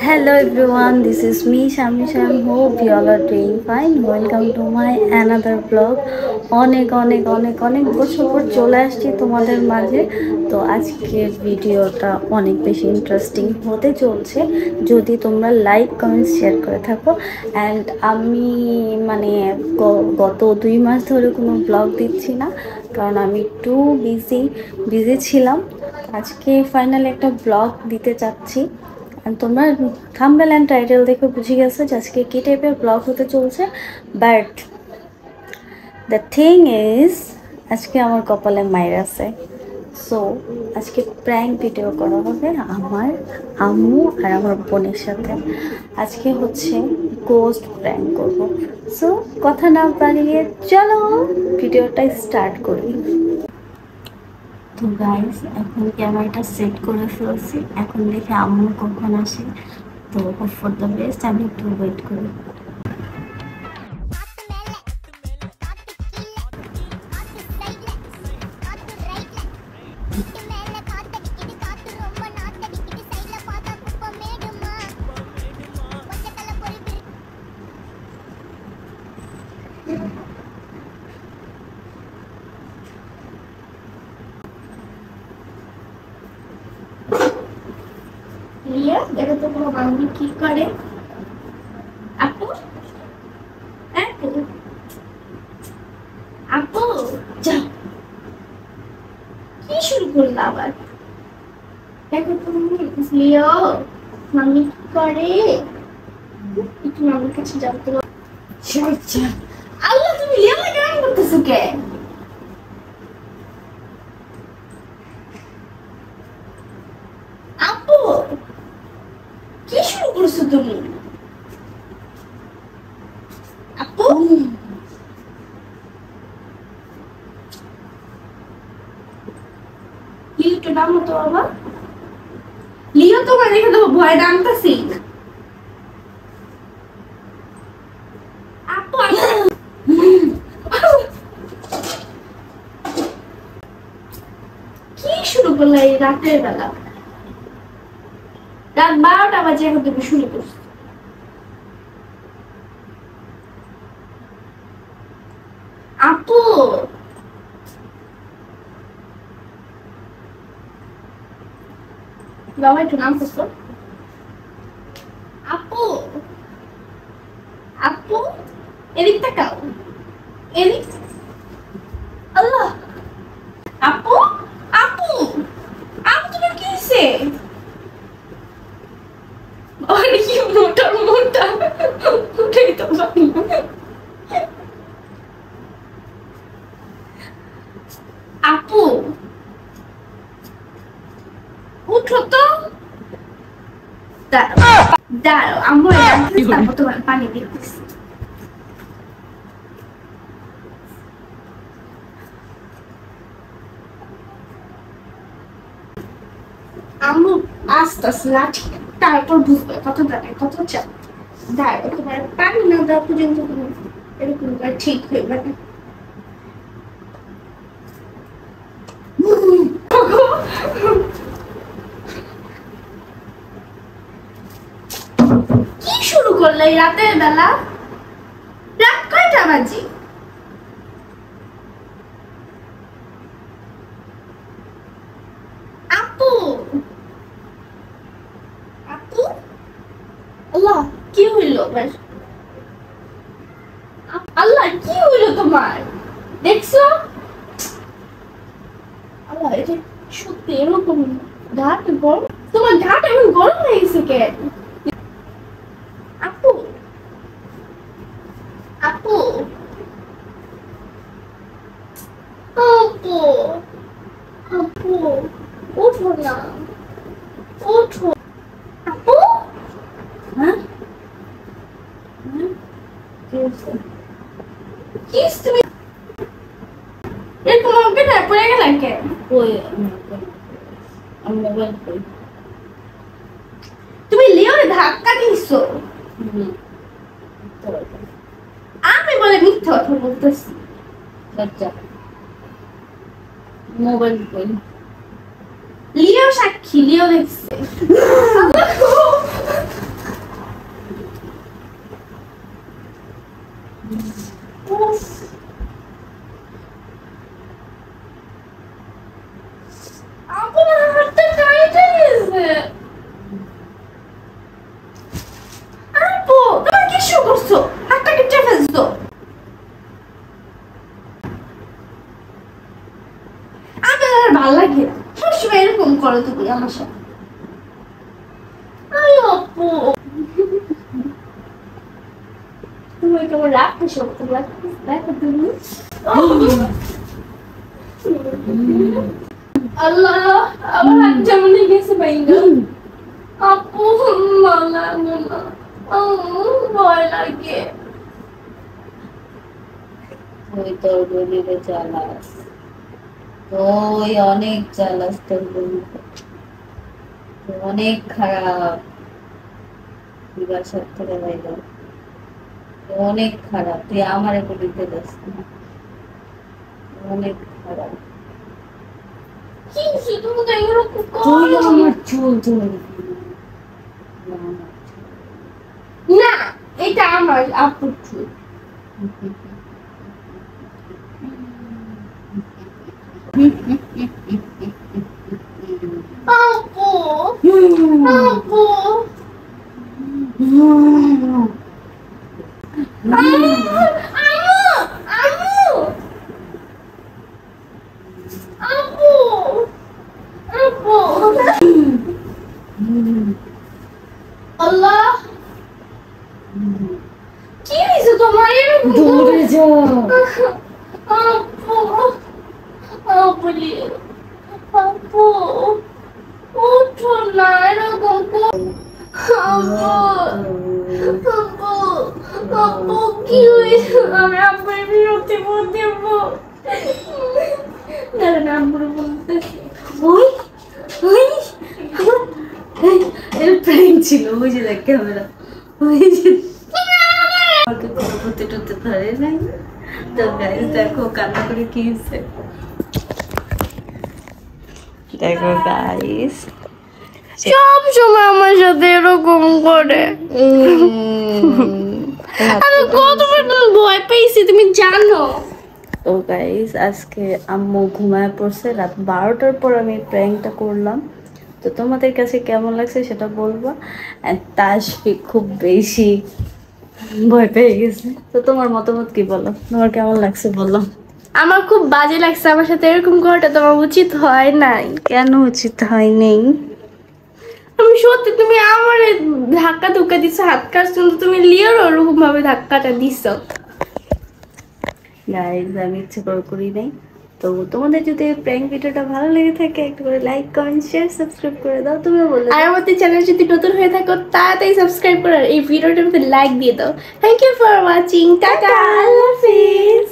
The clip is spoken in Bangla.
Hello everyone, this is me Shamisha. Hope you all are doing fine. Welcome to my another vlog. অনেক অনেক অনেক অনেক বছর পর চলে আসছি তোমাদের মাঝে। তো আজকের ভিডিওটা অনেক বেশি ইন্টারেস্টিং হতে চলছে যদি তোমরা লাইক কমেন্ট শেয়ার করে থাকো। অ্যান্ড আমি মানে গত 2 মাস ধরে কোনো ব্লগ দিচ্ছি না, কারণ আমি একটু বিজি ছিলাম। আজকে ফাইনালি একটা ব্লগ দিতে চাচ্ছি। তোমরা থাম্বনেল অ্যান্ড টাইটেল দেখে বুঝে গেছো যে আজকে কী টাইপের ব্লগ হতে চলছে। বাট দ্য থিং ইজ, আজকে আমার কপালে মায়ের আছে। সো আজকে প্র্যাঙ্ক ভিডিও করা হবে আমার আম্মু আর আমার বোনের সাথে। আজকে হচ্ছে গোস্ট প্র্যাঙ্ক করবো। সো কথা না বাড়িয়ে চলো ভিডিওটা স্টার্ট করি। তো গাইস, এখন ক্যামেরাটা সেট করে ফেলছি। এখন দেখে আম্মু কখন আসে। তো হোপ ফর দ্য বেস্ট, আমি একটু ওয়েট করি। দেখো তো কোনো মাম্মি কি করে। আপু, আপু, আপু, যাও। কি শুরু করলো আবার? দেখো তুমি লিও, মাম্মি কি করে। একটু মাম্মির কাছে যাও তো। আল্লাহ, তুমি লিও কেন করতেছো কে? আপু, কি শুরু করছো তুমি? আপু, লিওটা নাম তো বাবা। লিও তোমার দেখে তো ভয় নামতাছি। আপু, কি শুরু করলো এই রাতের বেলা? রাত 12টা বাজে এখন তুমি শুরু করছো। আপু, বাবা একটু নাম করছো। আপু, আপু, এদিক তাকাও, এদিক। আল্লাহ, আপু, আপু, আপু তোমার কি হয়েছে? কি মোটা মোটা উঠেই তো পারি। আপু, উঠো তো। দাঁড়াও, আম্মু তারপর তোমার পানি দিতেছি। আম্মু আস্তে আস্তে লাঠি, তারপর বুঝবে কত দাঁড়ায় কত চাপ। দাঁড়াও, তোমার পানি না দেওয়া পর্যন্ত তুমি এরকম ঠিক হইবে না। কি শুরু করলে এই রাতের বেলা? রাত কয়টা বাজে? আপু, আপু, আল্লাহ, কি হইলো? আল্লাহ, কি হইলো তোমার? দেখছো? আল্লাহ, এটা সত্যি এরকম ঘাট গরম? তোমার ঘাট এমন গরম হয়ে গেছে কেন? আপু, আপু, আপু, আপু, ওঠো না, ওঠো। আপু, হ্যাঁ, কি তুমি এরকম আমাকে না পড়ে গেল কেন? ওই আমি মোবাইল কই। তুমি লিওরে ধাক্কা দিছো। আমি বলে মিথ্যা কথা বলতেছি। মোবাইল কই? লিও সাক্ষী, লিও দেখছে। তামাশা। আই আপু তুমি কেমন রাখতেছ? দেখো তুমি। আল্লাহ আমার হাত যেমন গেছে বাইঙ্গা। আপু মালা মালা ভয় লাগে। তুই তোর বোনের চালাস, তুই অনেক চালাস, তোর বোনকে অনেক খারাপ। তুই বাসার থেকে বাইরে অনেক খারাপ, তুই আমার বলিতে যাস না, অনেক খারাপ। কি তুমি তো এরকম তুই আমার চুল তুলে না, এটা আমার আপুর চুল। আপু আপু আল্লাহ কি হয়েছে তোমার? দৌড়ে যা। আপু আপু আপু উঠো না, এরকম আপু আপু কি হয়েছে? আমি আপুর বিরক্তি দেবো। দাঁড়ান আপুর বলতেছি। ওই ওই এর প্র্যাঙ্ক ছিল, ওই যে দেখ ক্যামেরা, ওই যে আমাকে কোনো করতে টতে ধরে নাই। তো গাইস দেখো কান্না করে কি হয়েছে, দেখো গাইস সব সময় আমার সাথে এরকম করে। আমি কত ভয় পেয়েছি তুমি জানো। তো গাইস আজকে আম্মু ঘুমায় পড়ছে, রাত 12টার পর আমি প্র্যাঙ্কটা করলাম। তো তোমাদের কাছে কেমন লাগছে সেটা বলবো। তাসফি খুব বেশি ভয় পেয়ে গেছে। তো তোমার মতামত কি, বলো তোমার কেমন লাগছে বলো। আমার খুব বাজে লাগছে, আমার সাথে এরকম করাটা তোমার উচিত হয় নাই। কেন উচিত হয় নেই? আমি সত্যি, তুমি আমার ধাক্কা ধুক্কা দিছো, হাত কাটছো, তুমি লিওর ওরকম ভাবে ধাক্কাটা দিছো। গাইস আমি ইচ্ছে করে করি নাই। তো তোমাদের যদি প্র্যাঙ্ক ভিডিওটা ভালো লেগে থাকে একটা করে লাইক কমেন্ট শেয়ার সাবস্ক্রাইব করে দাও। তুমিও বলো, আর আমাদের চ্যানেল যদি নতুন হয়ে থাকো তাড়াতাড়ি সাবস্ক্রাইব করে এই ভিডিওটার মধ্যে লাইক দিয়ে দাও। Thank you for watching, tata, আল্লাহ হাফেজ।